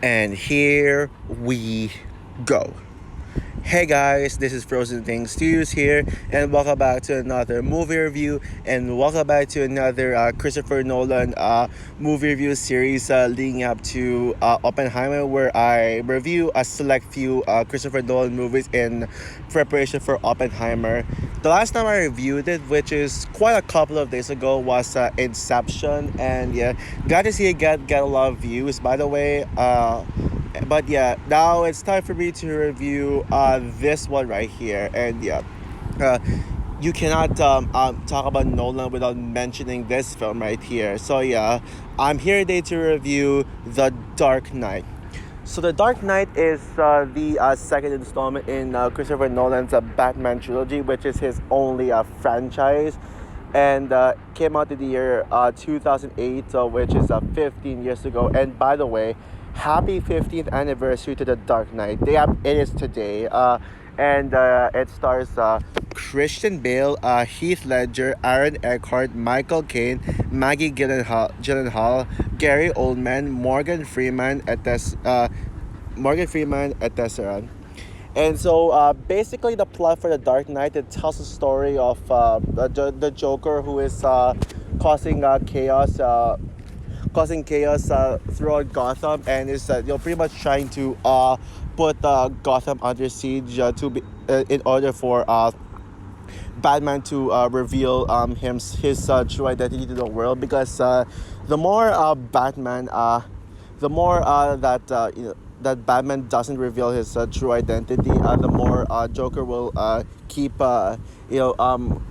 And here we go. Hey guys, this is Frozen Things Studios here, and welcome back to another movie review, and welcome back to another Christopher Nolan movie review series leading up to Oppenheimer, where I review a select few Christopher Nolan movies in preparation for Oppenheimer. The last time I reviewed it, which is quite a couple of days ago, was Inception, and yeah, glad to see it get a lot of views. By the way, but yeah, now it's time for me to review this one right here. And yeah, uh, you cannot talk about Nolan without mentioning this film right here. So yeah, I'm here today to review The Dark Knight. So The Dark Knight is the second installment in Christopher Nolan's Batman trilogy, which is his only franchise, and came out in the year 2008, which is 15 years ago. And by the way, happy 15th anniversary to The Dark Knight. It is today. And it stars Christian Bale, Heath Ledger, Aaron Eckhart, Michael Caine, Maggie Gyllenhaal, Gary Oldman, Morgan Freeman, etc. And so basically, the plot for The Dark Knight, it tells the story of the Joker, who is causing chaos. Causing chaos throughout Gotham, and is pretty much trying to put Gotham under siege to be in order for Batman to reveal his true identity to the world. Because the more the more that Batman doesn't reveal his true identity, the more Joker will keep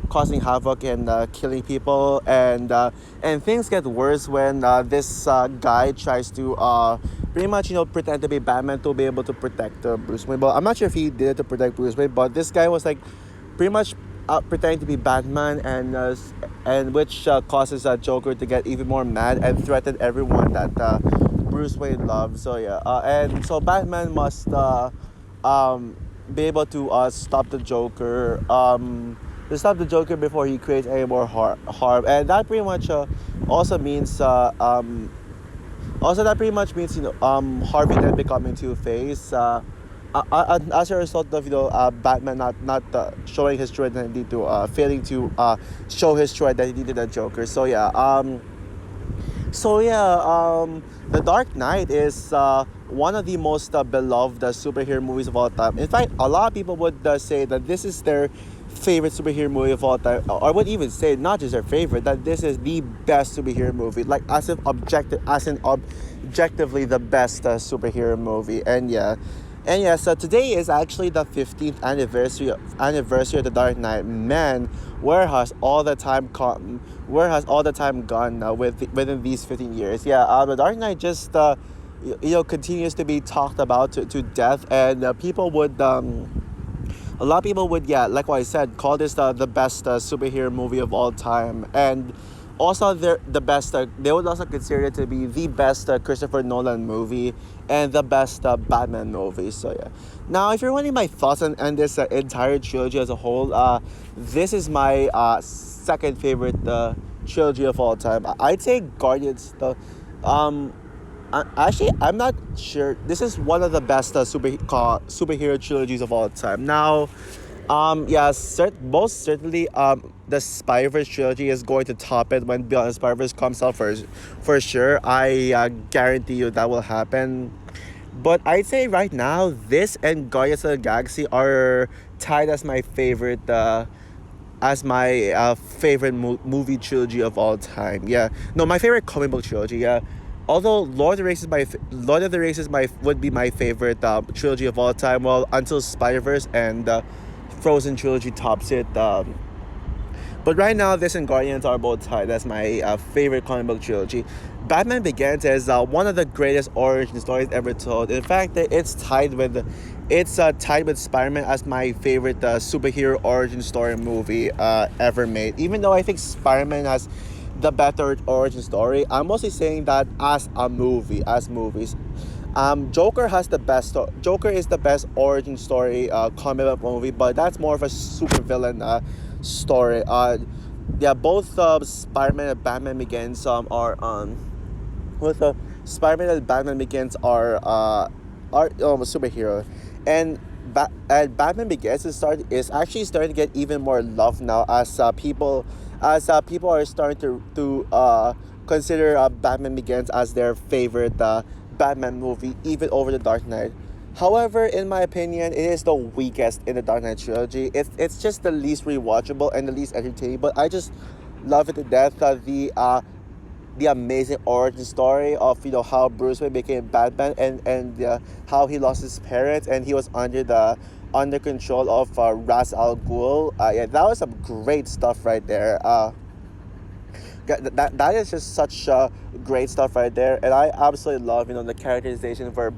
causing havoc and killing people, and things get worse when this guy tries to pretty much pretend to be Batman to be able to protect Bruce Wayne. But I'm not sure if he did it to protect Bruce Wayne, but this guy was like pretty much pretending to be Batman, and which causes Joker to get even more mad and threaten everyone that Bruce Wayne loves. So yeah, and so Batman must be able to stop the Joker. To stop the Joker before he creates any more harm, and that pretty much also means Harvey Dent becoming Two-Face. As a result of Batman not showing his true identity to failing to show his true identity to the Joker. The Dark Knight is one of the most beloved superhero movies of all time. In fact, a lot of people would say that this is their favorite superhero movie of all time, or would even say not just their favorite, that this is the best superhero movie, like as in objectively the best superhero movie. And yeah, so today is actually the 15th anniversary of The Dark Knight. Man, where has all the time gone within these 15 years? Yeah, The Dark Knight just continues to be talked about to death, and people would a lot of people would, yeah, like what I said, call this the best superhero movie of all time. And also, they would also consider it to be the best Christopher Nolan movie and the best Batman movie. So yeah. Now, if you're wondering my thoughts on this entire trilogy as a whole, this is my second favorite trilogy of all time. I'd say Guardians. I'm not sure. This is one of the best superhero trilogies of all time. Now, most certainly, the Spider-Verse trilogy is going to top it when Beyond the Spider-Verse comes out for sure. I guarantee you that will happen. But I'd say right now, this and Guardians of the Galaxy are tied as my favorite. Favorite movie trilogy of all time. Yeah, no, my favorite comic book trilogy. Yeah, although Lord of the Rings would be my favorite trilogy of all time. Well, until Spider-Verse and Frozen trilogy tops it. But right now, this and Guardians are both tied. That's my favorite comic book trilogy. Batman Begins is one of the greatest origin stories ever told. In fact, it's tied with Spider-Man as my favorite superhero origin story movie ever made. Even though I think Spider-Man has the better origin story, I'm mostly saying that as movies. Joker is the best origin story comic book movie, but that's more of a supervillain story. Both Spider-Man and Batman Begins are with Spider-Man and Batman Begins are superhero, and Batman Begins is actually starting to get even more love now as people are starting to consider Batman Begins as their favorite Batman movie, even over the Dark Knight. However, in my opinion, it is the weakest in the Dark Knight trilogy. It's just the least rewatchable and the least entertaining. But I just love it to death. The amazing origin story of how Bruce Wayne became Batman, and how he lost his parents and he was under control of Ra's al Ghul. Yeah, that was some great stuff right there. That is just such great stuff right there, and I absolutely love the characterization for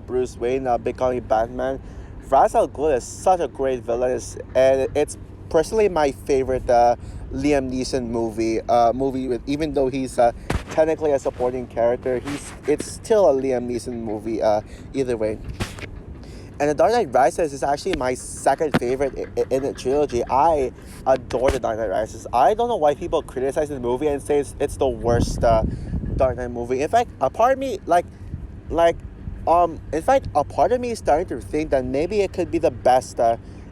Bruce Wayne becoming Batman. Ra's al Ghul is such a great villain, and it's personally my favorite Liam Neeson movie. Even though he's technically a supporting character, it's still a Liam Neeson movie. Either way. And The Dark Knight Rises is actually my second favorite in the trilogy. I adore The Dark Knight Rises. I don't know why people criticize the movie and say it's the worst Dark Knight movie. In fact, a part of me a part of me is starting to think that maybe it could be the best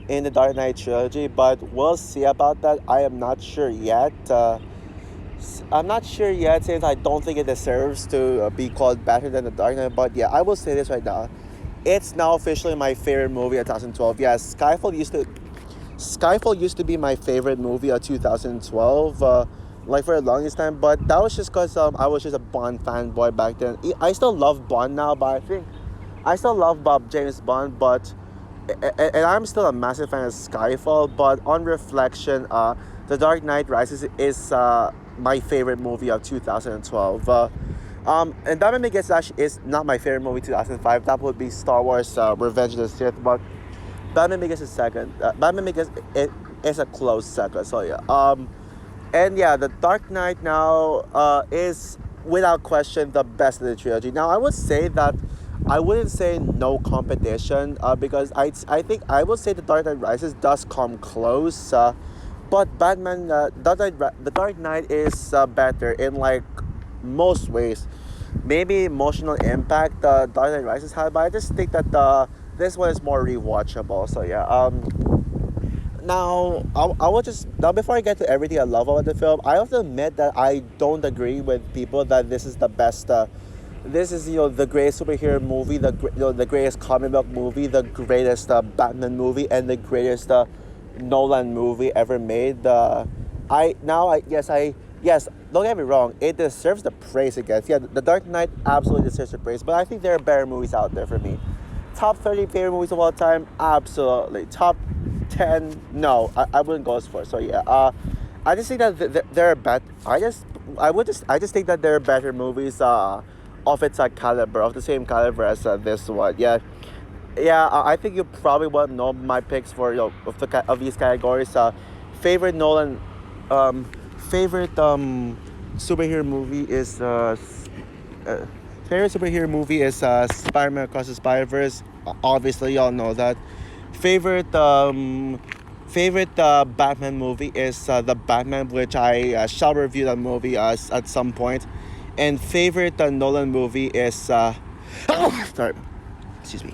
in the Dark Knight trilogy, but we'll see about that. I am not sure yet. I'm not sure yet, since I don't think it deserves to be called better than The Dark Knight. But yeah, I will say this right now. It's now officially my favorite movie of 2012. Yeah, Skyfall used to be my favorite movie of 2012, like for the longest time. But that was just because I was just a Bond fanboy back then. I still love Bond now, but I think I still love James Bond. But and I'm still a massive fan of Skyfall. But on reflection, The Dark Knight Rises is my favorite movie of 2012. And Batman Begins actually is not my favorite movie 2005. That would be Star Wars Revenge of the Sith. But Batman Begins is second. Batman Begins is a close second. So yeah. And yeah, The Dark Knight now is without question the best of the trilogy. Now I would say that I wouldn't say no competition because I think I would say The Dark Knight Rises does come close. But The Dark Knight is better in like most ways. Maybe emotional impact Dark Knight Rises had, but I just think that this one is more rewatchable. So yeah. I will just now, before I get to everything I love about the film, I have to admit that I don't agree with people that this is the best. This is the greatest superhero movie, the greatest comic book movie, the greatest Batman movie, and the greatest Nolan movie ever made. Yes, don't get me wrong, it deserves the praise against. Yeah, The Dark Knight absolutely deserves the praise, but I think there are better movies out there for me. Top 30 favorite movies of all time, absolutely. Top 10, no, I wouldn't go as far. So yeah, I just think that there are better. I just think that there are better movies of its caliber, of the same caliber as this one. Yeah, yeah. I think you probably won't know my picks for of these categories. Favorite Nolan, favorite superhero movie is Spider-Man Across the Spider-Verse. Obviously, y'all know that. Favorite Batman movie is The Batman, which I shall review that movie at some point. And favorite Nolan movie is sorry, excuse me.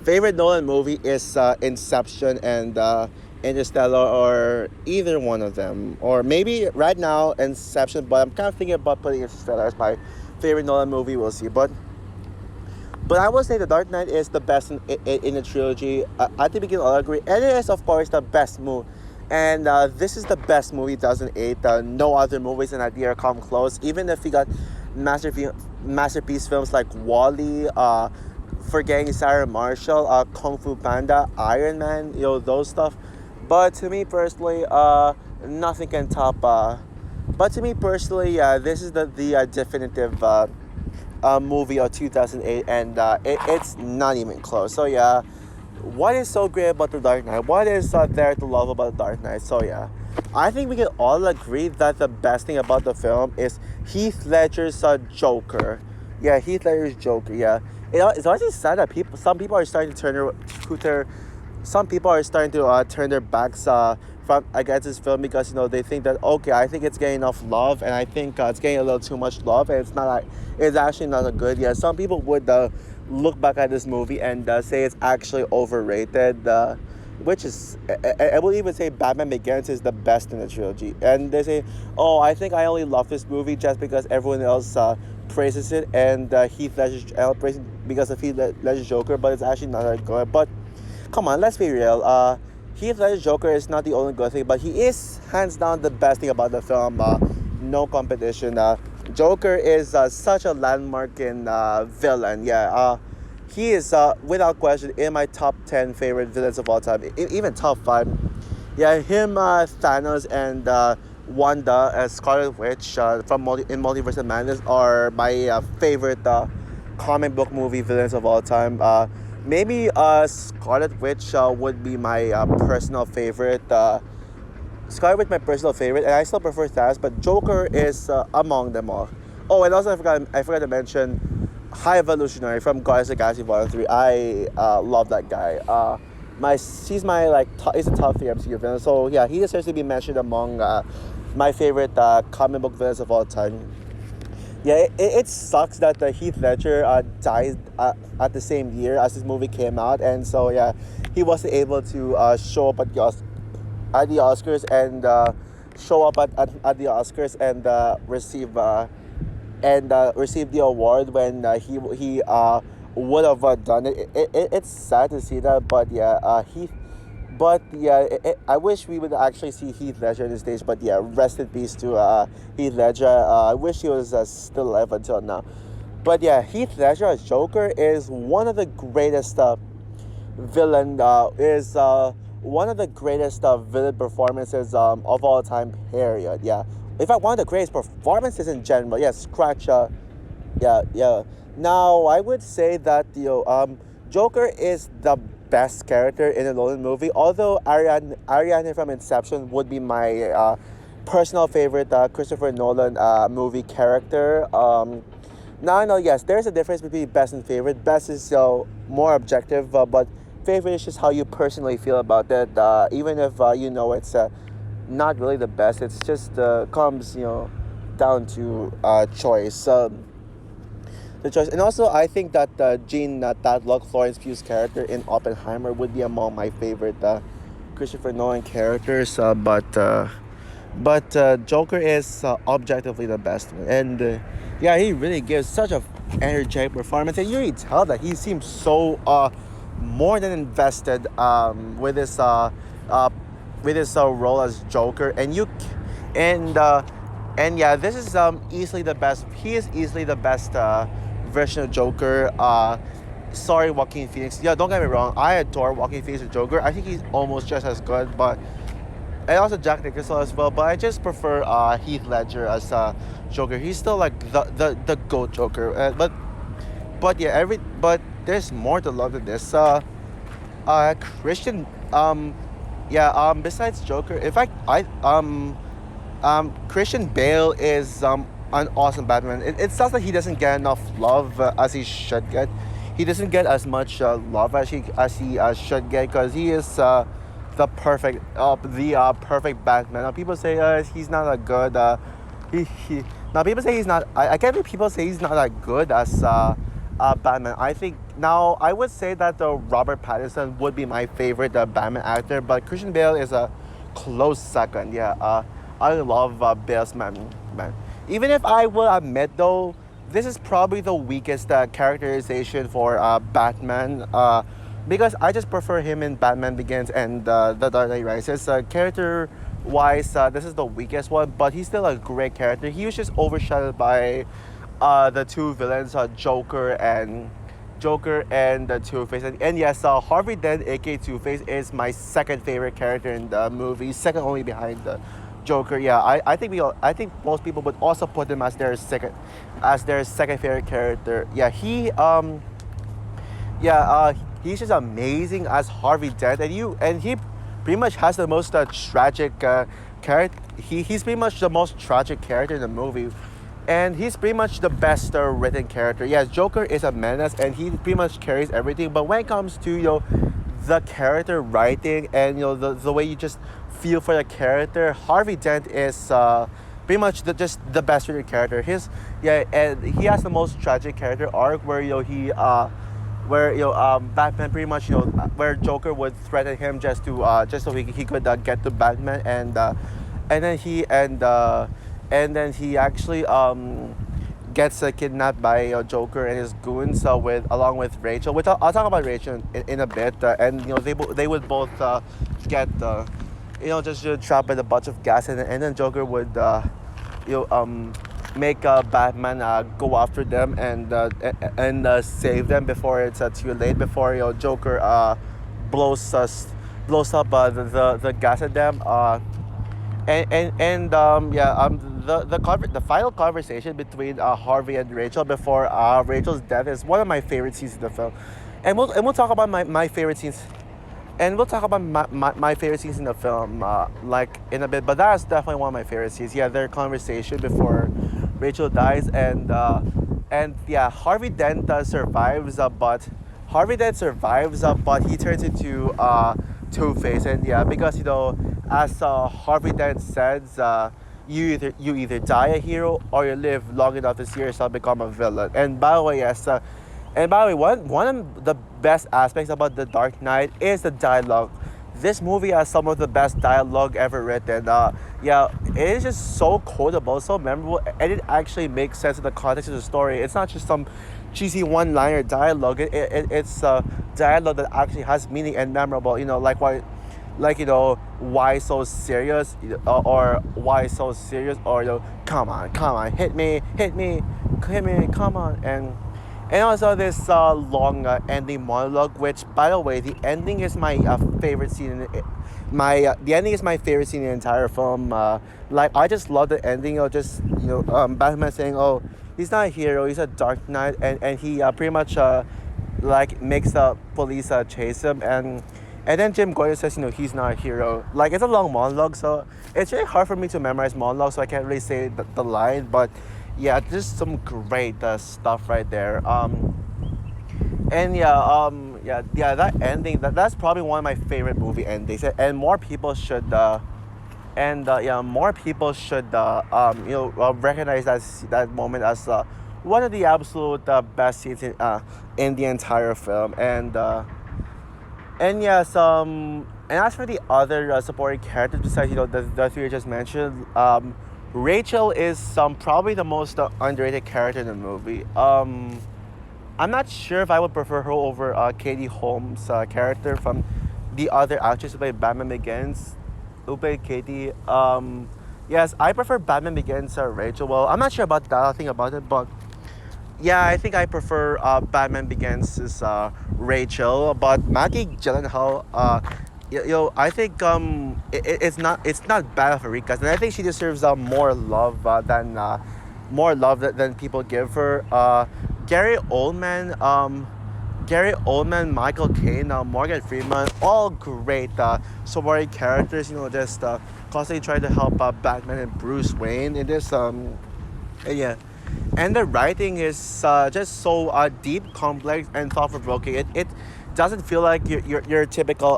Favorite Nolan movie is Inception and Interstellar, or either one of them, or maybe right now Inception. But I'm kind of thinking about putting Interstellar as my favorite Nolan movie. We'll see, But I would say The Dark Knight is the best in the trilogy. I think we can all agree. And it is, of course, the best movie. And this is the best movie 2008. No other movies in that year come close. Even if we got masterpiece films like WALL-E, Forgetting Sarah Marshall, Kung Fu Panda, Iron Man, those stuff. But to me personally, nothing can top. But to me personally, this is the definitive movie of 2008, and it's not even close. So yeah, what is so great about The Dark Knight? What is there to love about The Dark Knight? So yeah, I think we can all agree that the best thing about the film is Heath Ledger's Joker. Yeah, Heath Ledger's Joker. Yeah, it's actually sad that some people are starting to turn their backs against this film because they think that, okay, I think it's getting enough love, and I think it's getting a little too much love, and it's not like it's actually not a good. Yeah, some people would look back at this movie and say it's actually overrated. Which is, I will even say Batman Begins is the best in the trilogy. And they say, oh, I think I only love this movie just because everyone else praises it, and Heath Ledger praises because of Heath Ledger's Joker, but it's actually not that good. But come on, let's be real. Heath Ledger's Joker is not the only good thing, but he is hands down the best thing about the film. No competition. Joker is such a landmark in villain. Yeah. He is, without question, in my top 10 favorite villains of all time, even top 5. Yeah, him, Thanos, and Wanda as Scarlet Witch in Multiverse of Madness are my favorite comic book movie villains of all time. Maybe Scarlet Witch would be my personal favorite. Scarlet Witch my personal favorite, and I still prefer Thanos, but Joker is among them all. Oh, and also I forgot to mention High Evolutionary from Guardians of the Galaxy Volume 3. I love that guy. He's my he's a top 3 MCU villain. So yeah, he deserves to be mentioned among my favorite comic book villains of all time. Yeah, it sucks that Heath Ledger died at the same year as this movie came out, and so yeah, he wasn't able to show up at the Oscars and show up at the Oscars and receive the award when he would have done it. It's sad to see that, but yeah, I wish we would actually see Heath Ledger on the stage. But yeah, rest in peace to Heath Ledger. I wish he was still alive until now. But yeah, Heath Ledger as Joker is one of the greatest one of the greatest villain performances of all time. Period. Yeah. In fact, one of the greatest performances in general. Yes, scratch. Yeah. Now, I would say that Joker is the best character in a Nolan movie. Although Ariadne from Inception would be my personal favorite Christopher Nolan movie character. Now I know, yes, there's a difference between best and favorite. Best is more objective, but favorite is just how you personally feel about it. Even if it's not really the best. It's just comes down to choice. The choice, and also I think that Jean Tadlock, Florence Pugh's character in Oppenheimer, would be among my favorite Christopher Nolan characters. But Joker is objectively the best one, and yeah, he really gives such a energetic performance, and you really tell that he seems so more than invested with his role as Joker, and yeah, this is easily the best. He is easily the best version of Joker. Sorry, Joaquin Phoenix. Yeah, don't get me wrong. I adore Joaquin Phoenix as Joker. I think he's almost just as good, and also Jack Nicholson as well. But I just prefer Heath Ledger as Joker. He's still like the GOAT Joker. But there's more to love than this. Christian. Besides Joker, in fact, Christian Bale is an awesome Batman. It sounds like he doesn't get enough love as he should get. He doesn't get as much love as he should get, because he is the perfect Batman. Now people say he's not that good. Now people say he's not. I can't believe people say he's not that good as Batman. I would say that Robert Pattinson would be my favorite Batman actor, but Christian Bale is a close second. Yeah, I love Bale's man. Even if I will admit, though, this is probably the weakest characterization for Batman, because I just prefer him in Batman Begins and The Dark Knight Rises. Character-wise, this is the weakest one, but he's still a great character. He was just overshadowed by the two villains, Joker and the Two-Face. And yes, Harvey Dent, aka Two-Face, is my second favorite character in the movie, second only behind the Joker. Yeah, I think most people would also put him as their second favorite character. Yeah, he's just amazing as Harvey Dent, and he pretty much has the most tragic character. He's pretty much the most tragic character in the movie, and he's pretty much the best written character. Yes, Joker is a menace, and he pretty much carries everything. But when it comes to the character writing and the way you just feel for the character. Harvey Dent is pretty much just the best written character. And he has the most tragic character arc where where Batman pretty much where Joker would threaten him just so he could get to Batman and then he actually gets kidnapped by Joker and his goons with along with Rachel. Which I'll talk about Rachel in a bit. And they would both get just trapped by a bunch of gas, and then Joker would you know make Batman go after them and save them before it's too late. Before Joker blows us blows up the gas at them. The final conversation between Harvey and Rachel before Rachel's death is one of my favorite scenes in the film, and we'll talk about my favorite scenes, and we'll talk about my favorite scenes in the film like in a bit. But that's definitely one of my favorite scenes. Yeah, their conversation before Rachel dies, and yeah, Harvey Dent survives, but he turns into Two-Face, and yeah, because as Harvey Dent says, you either die a hero or you live long enough to see yourself become a villain. And by the way, yes, one of the best aspects about The Dark Knight is the dialogue. This movie has some of the best dialogue ever written. Yeah, it is just so quotable, so memorable, and it actually makes sense in the context of the story. It's not just some cheesy one-liner dialogue. It's dialogue that actually has meaning and memorable. Why so serious, or why so serious, or come on, hit me, come on, and also this long ending monologue, which, by the way, the ending is my favorite scene. The ending is my favorite scene in the entire film. I just love the ending. Batman saying, "Oh, he's not a hero. He's a Dark Knight," and he pretty much makes the police chase him, and then Jim Gordon says, he's not a hero. It's a long monologue, so it's really hard for me to memorize monologues, so I can't really say the line, but yeah, just some great stuff right there. That ending, that's probably one of my favorite movie endings, and more people should recognize that moment as one of the absolute best scenes in the entire film. And as for the other supporting characters besides the three I just mentioned, Rachel is probably the most underrated character in the movie. I'm not sure if I would prefer her over Katie Holmes' character from the other actress who played Batman Begins, who played Katie. Yes, I prefer Batman Begins Rachel. Well, I'm not sure about that. I'll think about it, but yeah, I think I prefer Batman Begins' Rachel, but Maggie Gyllenhaal, I think it's not bad of a recast, and I think she deserves more love than people give her. Gary Oldman, Michael Caine, Morgan Freeman, all great supporting characters. Just constantly trying to help Batman and Bruce Wayne in this. Yeah. And the writing is just so deep, complex, and thought-provoking. It doesn't feel like your typical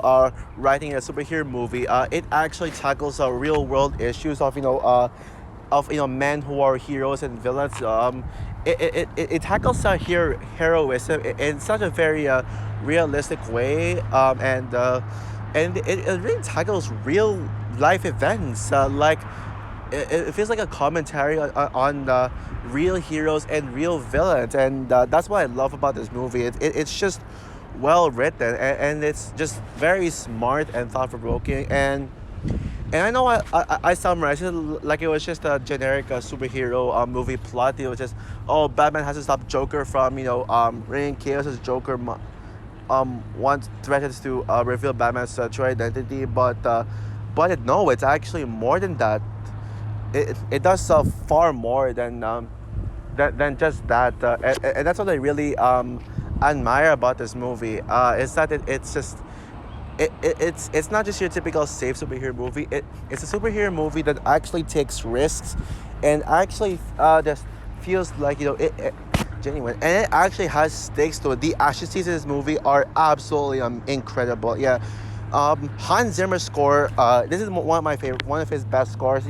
writing a superhero movie. It actually tackles real-world issues of men who are heroes and villains. It tackles heroism in such a very realistic way, and it really tackles real life events. It feels like a commentary on real heroes and real villains, and that's what I love about this movie. It's just well written, and it's just very smart and thought provoking. And I know I summarized it like it was just a generic superhero movie plot. It was just, Batman has to stop Joker from reigning chaos as Joker once threatens to reveal Batman's true identity, but no, it's actually more than that. It does far more than just that, and that's what I really admire about this movie. Is that it's not just your typical safe superhero movie. It's a superhero movie that actually takes risks, and actually just feels like genuine, and it actually has stakes to it. The action scenes in this movie are absolutely incredible. Yeah, Hans Zimmer's score. This is one of my favorite, one of his best scores.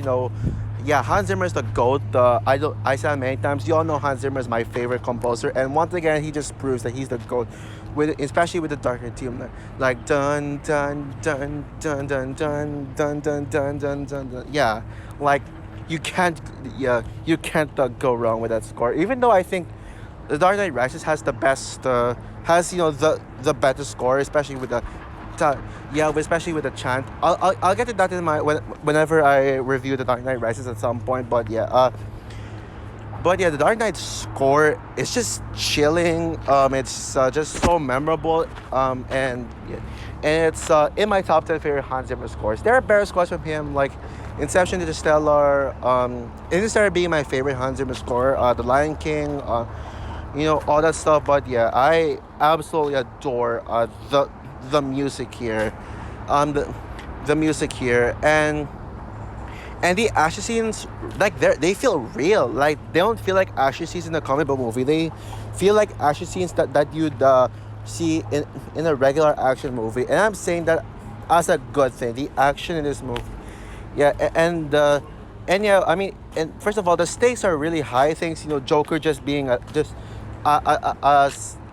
Yeah, Hans Zimmer is the goat. I said it many times. You all know Hans Zimmer is my favorite composer, and once again, he just proves that he's the goat. With especially with the darker theme, like dun dun dun dun dun dun dun dun dun dun dun dun. Yeah, like you can't you can't go wrong with that score. Even though I think the Dark Knight Rises has the best has the better score, especially with the yeah, especially with the chant. I'll get to that in whenever I review the Dark Knight Rises at some point. But yeah, the Dark Knight score is just chilling. It's just so memorable. And it's in my top 10 favorite Hans Zimmer scores. There are better scores from him, like Inception, Interstellar. Interstellar being my favorite Hans Zimmer score. The Lion King. All that stuff. But yeah, I absolutely adore the music here. The music here and the action scenes, like they feel real. Like they don't feel like action scenes in a comic book movie. They feel like action scenes that you'd see in a regular action movie. And I'm saying that as a good thing. The action in this movie, yeah, and yeah, I mean, and first of all, the stakes are really high. Things, Joker just being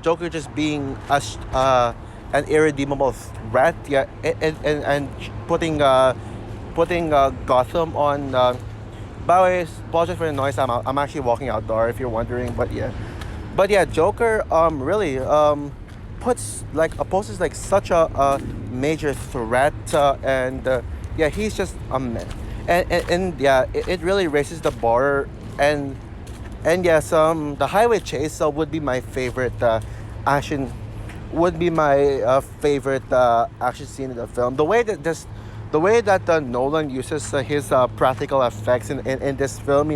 Joker just being an irredeemable threat. Yeah, and putting Gotham on. By the way, apologize for the noise. I'm actually walking outdoor if you're wondering. But yeah, Joker really poses like such a major threat, and yeah, he's just a man, and yeah, it really raises the bar, and yes, the highway chase would be my favorite action, would be my favorite action scene in the film. The way that Nolan uses his practical effects in this film,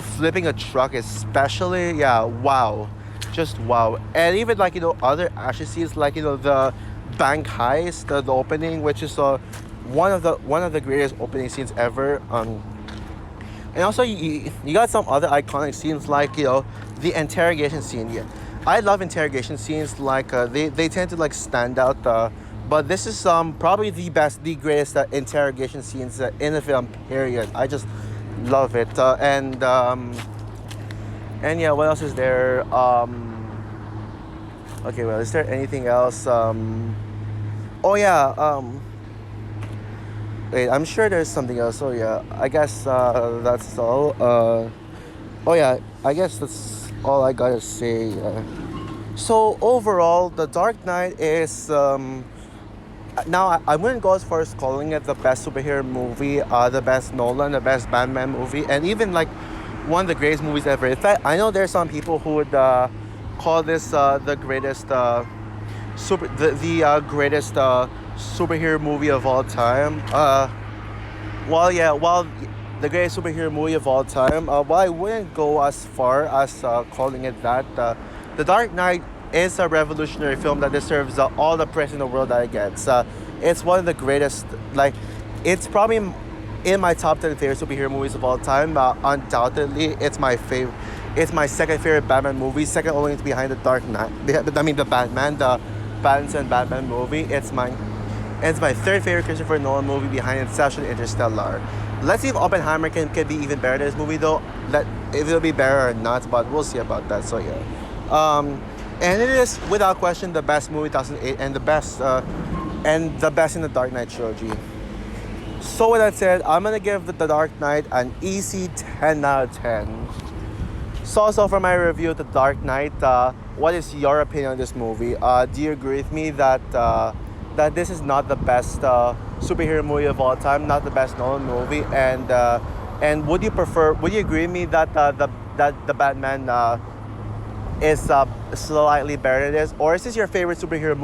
flipping a truck especially, yeah, wow, just wow. And even other action scenes, the bank heist, the opening, which is one of the greatest opening scenes ever. And also you got some other iconic scenes the interrogation scene. Yeah, I love interrogation scenes. They tend to stand out. But this is probably the greatest interrogation scenes in the film. Period. I just love it. And yeah, what else is there? Okay, well, is there anything else? Oh yeah. Wait, I'm sure there's something else. Oh yeah, I guess that's all. Oh yeah, I guess that's all I gotta say. So overall, The Dark Knight is now I wouldn't go as far as calling it the best superhero movie, the best Nolan, the best Batman movie, and even one of the greatest movies ever. In fact, I know there's some people who would call this the greatest greatest superhero movie of all time. While the greatest superhero movie of all time, while I wouldn't go as far as calling it that, The Dark Knight is a revolutionary film that deserves all the praise in the world that it gets. It's one of the greatest. It's probably in my top 10 favorite superhero movies of all time. Undoubtedly, it's my favorite. It's my second favorite Batman movie, second only to behind The Dark Knight. The Batman, the Pattinson Batman movie. It's my third favorite Christopher Nolan movie behind Inception and Interstellar. Let's see if Oppenheimer can be even better than this movie though. If it'll be better or not, but we'll see about that. So yeah. And it is without question the best movie 2008 and the best in the Dark Knight trilogy. So with that said, I'm gonna give the Dark Knight an easy 10 out of 10. So for my review of The Dark Knight, what is your opinion on this movie? Do you agree with me that this is not the best superhero movie of all time, not the best Nolan movie, and would you agree with me that the Batman is slightly better than this, or is this your favorite superhero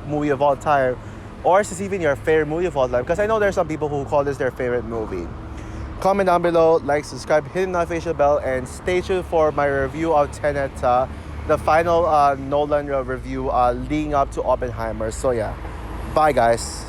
movie of all time, or is this even your favorite movie of all time? Because I know there's some people who call this their favorite movie. Comment down below, like, subscribe, hit the notification bell, and stay tuned for my review of Tenet, the final Nolan review leading up to Oppenheimer. So yeah, bye guys.